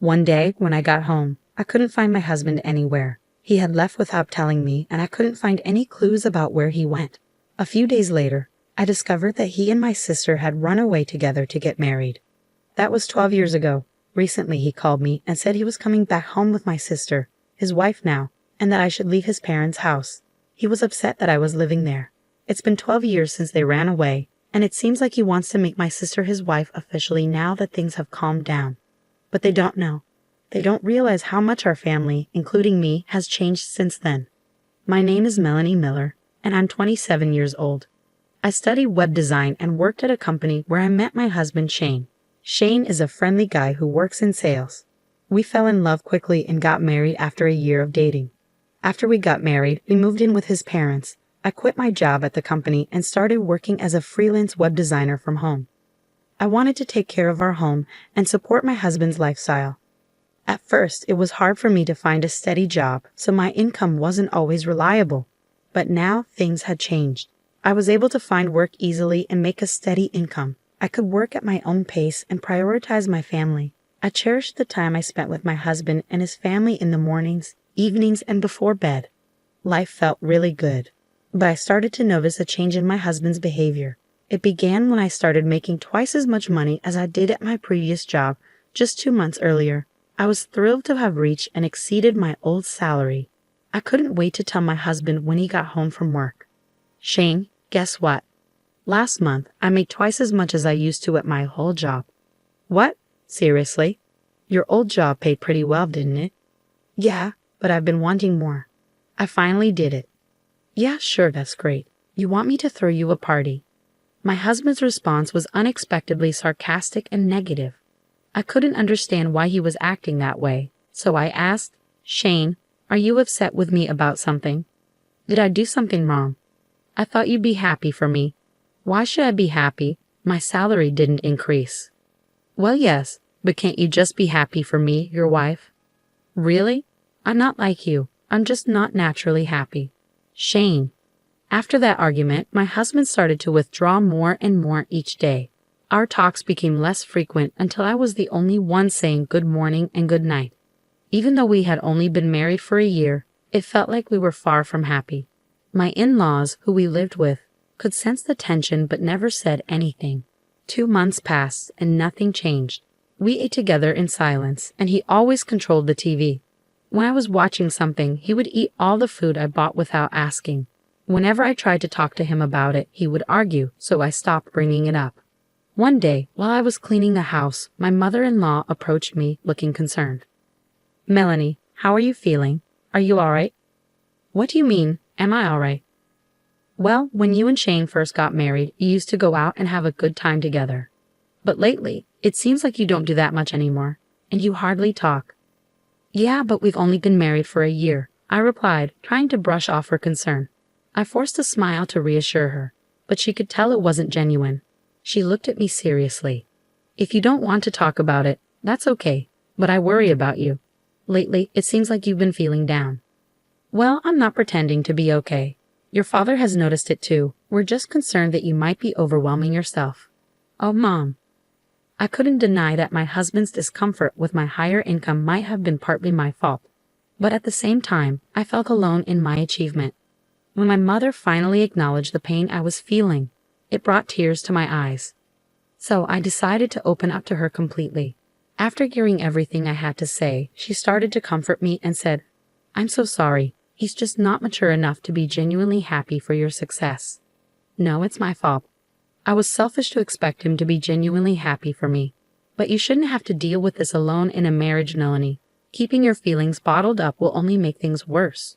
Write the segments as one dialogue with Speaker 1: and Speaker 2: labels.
Speaker 1: One day, when I got home, I couldn't find my husband anywhere. He had left without telling me, and I couldn't find any clues about where he went. A few days later, I discovered that he and my sister had run away together to get married. That was 12 years ago. Recently, he called me and said he was coming back home with my sister, his wife now, and that I should leave his parents' house. He was upset that I was living there. It's been 12 years since they ran away, and it seems like he wants to make my sister his wife officially now that things have calmed down. But they don't know. They don't realize how much our family, including me, has changed since then. My name is Melanie Miller, and I'm 27 years old. I studied web design and worked at a company where I met my husband Shane. Shane is a friendly guy who works in sales. We fell in love quickly and got married after a year of dating. After we got married, we moved in with his parents. I quit my job at the company and started working as a freelance web designer from home. I wanted to take care of our home and support my husband's lifestyle. At first, it was hard for me to find a steady job, so my income wasn't always reliable. But now things had changed. I was able to find work easily and make a steady income. I could work at my own pace and prioritize my family. I cherished the time I spent with my husband and his family in the mornings, evenings, and before bed. Life felt really good. But I started to notice a change in my husband's behavior. It began when I started making twice as much money as I did at my previous job just 2 months earlier. I was thrilled to have reached and exceeded my old salary. I couldn't wait to tell my husband when he got home from work. Shane, guess what? Last month, I made twice as much as I used to at my whole job. What? Seriously? Your old job paid pretty well, didn't it? Yeah, but I've been wanting more. I finally did it. Yeah, sure, that's great. You want me to throw you a party? My husband's response was unexpectedly sarcastic and negative. I couldn't understand why he was acting that way, so I asked, Shane, are you upset with me about something? Did I do something wrong? I thought you'd be happy for me. Why should I be happy? My salary didn't increase. Well, yes, but can't you just be happy for me, your wife? Really? I'm not like you. I'm just not naturally happy. Shane. After that argument, my husband started to withdraw more and more each day. Our talks became less frequent until I was the only one saying good morning and good night. Even though we had only been married for a year, it felt like we were far from happy. My in-laws, who we lived with, could sense the tension but never said anything. 2 months passed and nothing changed. We ate together in silence, and he always controlled the TV. When I was watching something, he would eat all the food I bought without asking. Whenever I tried to talk to him about it, he would argue, so I stopped bringing it up. One day, while I was cleaning the house, my mother-in-law approached me looking concerned. Melanie, how are you feeling? Are you all right? What do you mean, am I all right? Well, when you and Shane first got married, you used to go out and have a good time together. But lately, it seems like you don't do that much anymore, and you hardly talk. Yeah, but we've only been married for a year, I replied, trying to brush off her concern. I forced a smile to reassure her, but she could tell it wasn't genuine. She looked at me seriously. If you don't want to talk about it, that's okay, but I worry about you. Lately, it seems like you've been feeling down. Well, I'm not pretending to be okay. Your father has noticed it too. We're just concerned that you might be overwhelming yourself. Oh, Mom. I couldn't deny that my husband's discomfort with my higher income might have been partly my fault. But at the same time, I felt alone in my achievement. When my mother finally acknowledged the pain I was feeling, it brought tears to my eyes. So I decided to open up to her completely. After hearing everything I had to say, she started to comfort me and said, I'm so sorry. He's just not mature enough to be genuinely happy for your success. No, it's my fault. I was selfish to expect him to be genuinely happy for me. But you shouldn't have to deal with this alone in a marriage, Melanie. Keeping your feelings bottled up will only make things worse.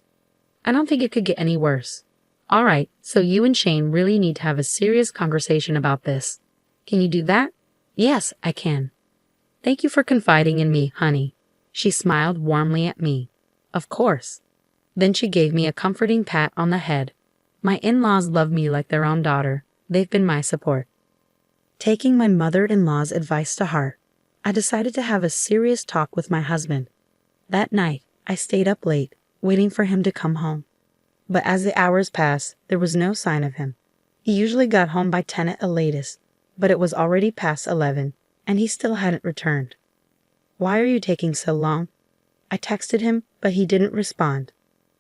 Speaker 1: I don't think it could get any worse. All right, so you and Shane really need to have a serious conversation about this. Can you do that? Yes, I can. Thank you for confiding in me, honey. She smiled warmly at me. Of course. Then she gave me a comforting pat on the head. My in-laws love me like their own daughter. They've been my support. Taking my mother-in-law's advice to heart, I decided to have a serious talk with my husband. That night, I stayed up late, waiting for him to come home. But as the hours passed, there was no sign of him. He usually got home by 10 at the latest, but it was already past 11, and he still hadn't returned. Why are you taking so long? I texted him, but he didn't respond.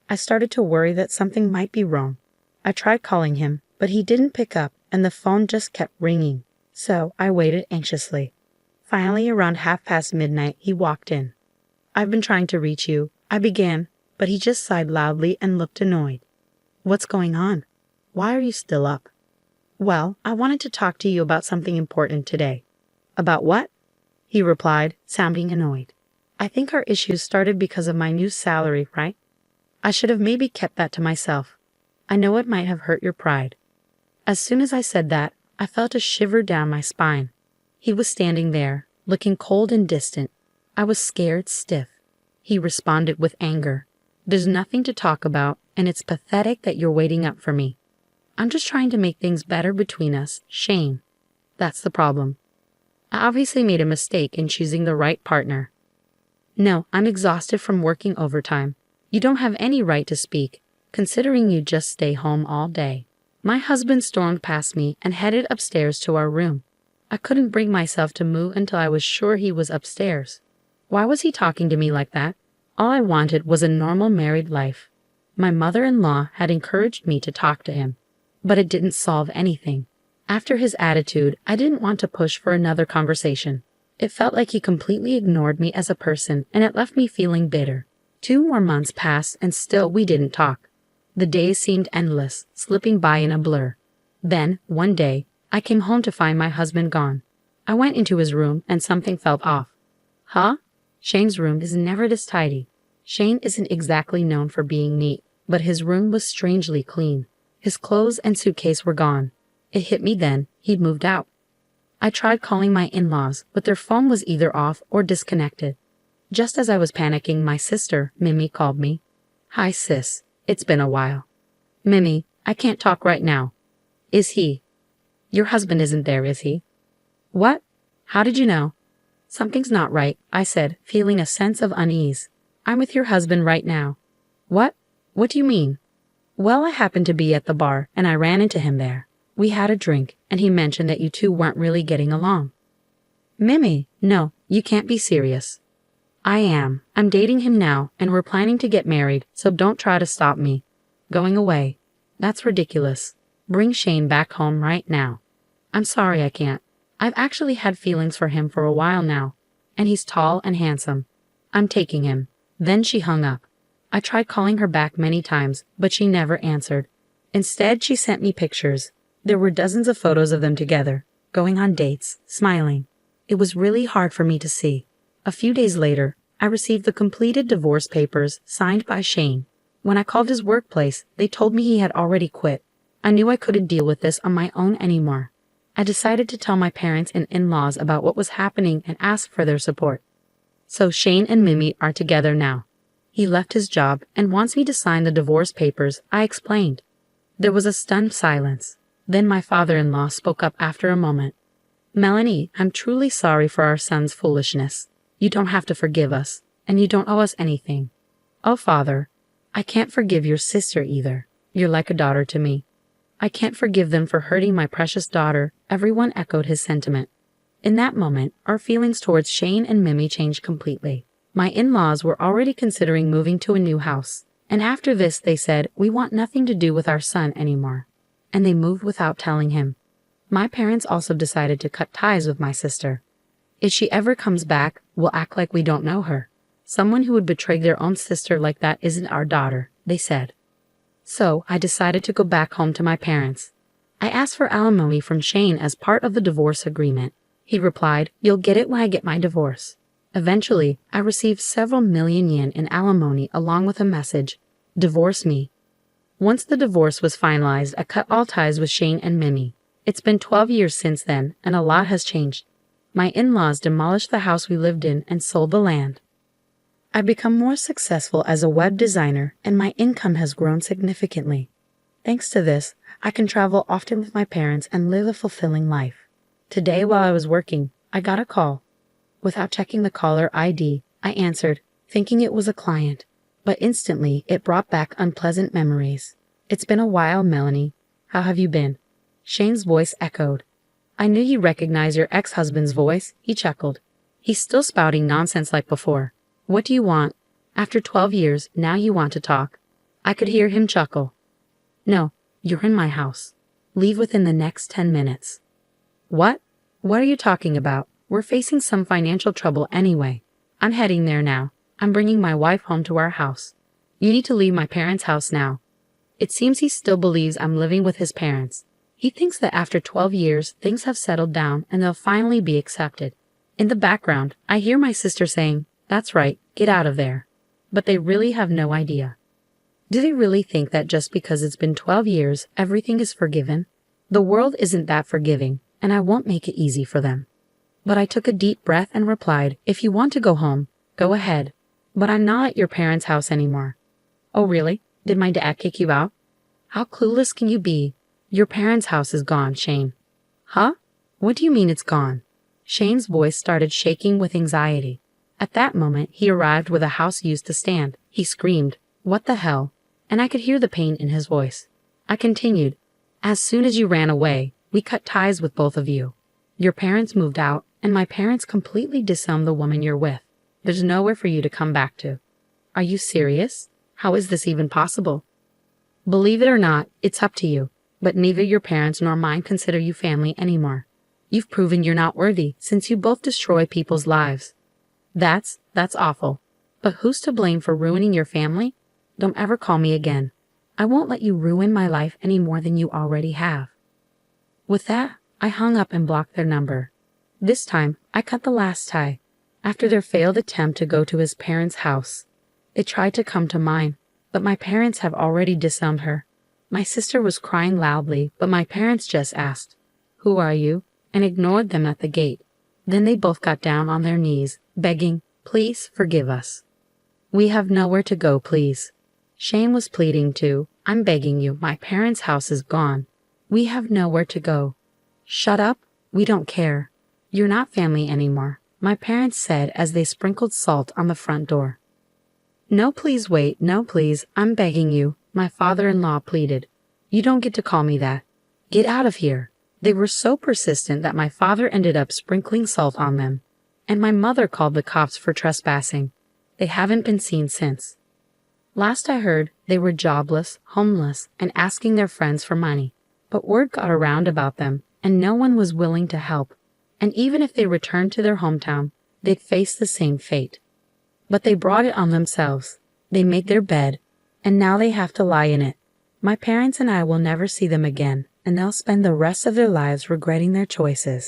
Speaker 1: I started to worry that something might be wrong. I tried calling him, but he didn't pick up and the phone just kept ringing. So I waited anxiously. Finally, around midnight, he walked in. I've been trying to reach you, I began, but he just sighed loudly and looked annoyed. What's going on? Why are you still up? Well, I wanted to talk to you about something important today. About what? He replied, sounding annoyed. I think our issues started because of my new salary, right? I should have maybe kept that to myself. I know it might have hurt your pride. As soon as I said that, I felt a shiver down my spine. He was standing there, looking cold and distant. I was scared stiff. He responded with anger. There's nothing to talk about, and it's pathetic that you're waiting up for me. I'm just trying to make things better between us, Shane. That's the problem. I obviously made a mistake in choosing the right partner. No, I'm exhausted from working overtime. You don't have any right to speak, considering you just stay home all day. My husband stormed past me and headed upstairs to our room. I couldn't bring myself to move until I was sure he was upstairs. Why was he talking to me like that? All I wanted was a normal married life. My mother-in-law had encouraged me to talk to him, but it didn't solve anything. After his attitude, I didn't want to push for another conversation. It felt like he completely ignored me as a person, and it left me feeling bitter. 2 more months passed and still we didn't talk. The days seemed endless, slipping by in a blur. Then, one day, I came home to find my husband gone. I went into his room and something felt off. Huh? Shane's room is never this tidy. Shane isn't exactly known for being neat, but his room was strangely clean. His clothes and suitcase were gone. It hit me then, he'd moved out. I tried calling my in-laws, but their phone was either off or disconnected. Just as I was panicking, my sister, Mimi, called me. Hi sis, it's been a while. Mimi, I can't talk right now. Is he? Your husband isn't there, is he? What? How did you know? Something's not right, I said, feeling a sense of unease. I'm with your husband right now. What? What do you mean? Well, I happened to be at the bar, and I ran into him there. We had a drink, and he mentioned that you two weren't really getting along. Mimi, no, you can't be serious. I am. I'm dating him now, and we're planning to get married, so don't try to stop me. Going away. That's ridiculous. Bring Shane back home right now. I'm sorry I can't. I've actually had feelings for him for a while now, and he's tall and handsome. I'm taking him. Then she hung up. I tried calling her back many times, but she never answered. Instead, she sent me pictures. There were dozens of photos of them together, going on dates, smiling. It was really hard for me to see. A few days later, I received the completed divorce papers signed by Shane. When I called his workplace, they told me he had already quit. I knew I couldn't deal with this on my own anymore. I decided to tell my parents and in-laws about what was happening and ask for their support. So Shane and Mimi are together now. He left his job and wants me to sign the divorce papers, I explained. There was a stunned silence. Then my father-in-law spoke up after a moment. Melanie, I'm truly sorry for our son's foolishness. You don't have to forgive us, and you don't owe us anything. Oh, Father, I can't forgive your sister either. You're like a daughter to me. I can't forgive them for hurting my precious daughter. Everyone echoed his sentiment. In that moment, our feelings towards Shane and Mimi changed completely. My in-laws were already considering moving to a new house, and after this they said, we want nothing to do with our son anymore. And they moved without telling him. My parents also decided to cut ties with my sister. If she ever comes back, we'll act like we don't know her. Someone who would betray their own sister like that isn't our daughter, they said. So I decided to go back home to my parents. I asked for alimony from Shane as part of the divorce agreement. He replied, you'll get it when I get my divorce. Eventually, I received several million yen in alimony along with a message, divorce me. Once the divorce was finalized, I cut all ties with Shane and Mimi. It's been 12 years since then, and a lot has changed. My in-laws demolished the house we lived in and sold the land. I've become more successful as a web designer, and my income has grown significantly. Thanks to this, I can travel often with my parents and live a fulfilling life. Today, while I was working, I got a call. Without checking the caller ID, I answered, thinking it was a client. But instantly, it brought back unpleasant memories. It's been a while, Melanie. How have you been? Shane's voice echoed. I knew you recognized your ex-husband's voice, he chuckled. He's still spouting nonsense like before. What do you want? After 12 years, now you want to talk? I could hear him chuckle. No, you're in my house. Leave within the next 10 minutes. What? What are you talking about? We're facing some financial trouble anyway. I'm heading there now. I'm bringing my wife home to our house. You need to leave my parents' house now. It seems he still believes I'm living with his parents. He thinks that after 12 years, things have settled down and they'll finally be accepted. In the background, I hear my sister saying, "That's right, get out of there." But they really have no idea. Do they really think that just because it's been 12 years, everything is forgiven? The world isn't that forgiving, and I won't make it easy for them. But I took a deep breath and replied, "If you want to go home, go ahead. But I'm not at your parents' house anymore." "Oh really? Did my dad kick you out?" "How clueless can you be? Your parents' house is gone, Shane." "Huh? What do you mean it's gone?" Shane's voice started shaking with anxiety. At that moment, he arrived where the house used to stand. He screamed, "What the hell?" And I could hear the pain in his voice. I continued, "As soon as you ran away, we cut ties with both of you. Your parents moved out, and my parents completely disowned the woman you're with. There's nowhere for you to come back to." "Are you serious? How is this even possible?" "Believe it or not, it's up to you, but neither your parents nor mine consider you family anymore. You've proven you're not worthy since you both destroy people's lives." That's awful. But who's to blame for ruining your family? Don't ever call me again. I won't let you ruin my life any more than you already have." With that, I hung up and blocked their number. This time, I cut the last tie. After their failed attempt to go to his parents' house, they tried to come to mine, but my parents have already disowned her. My sister was crying loudly, but my parents just asked, "Who are you?" and ignored them at the gate. Then they both got down on their knees, begging, "Please forgive us. We have nowhere to go, please." Shane was pleading too. "I'm begging you, my parents' house is gone. We have nowhere to go." "Shut up, we don't care. You're not family anymore," my parents said as they sprinkled salt on the front door. "No, please wait, no please, I'm begging you," my father-in-law pleaded. "You don't get to call me that. Get out of here." They were so persistent that my father ended up sprinkling salt on them, and my mother called the cops for trespassing. They haven't been seen since. Last I heard, they were jobless, homeless, and asking their friends for money. But word got around about them, and no one was willing to help. And even if they returned to their hometown, they'd face the same fate. But they brought it on themselves. They made their bed, and now they have to lie in it. My parents and I will never see them again, and they'll spend the rest of their lives regretting their choices.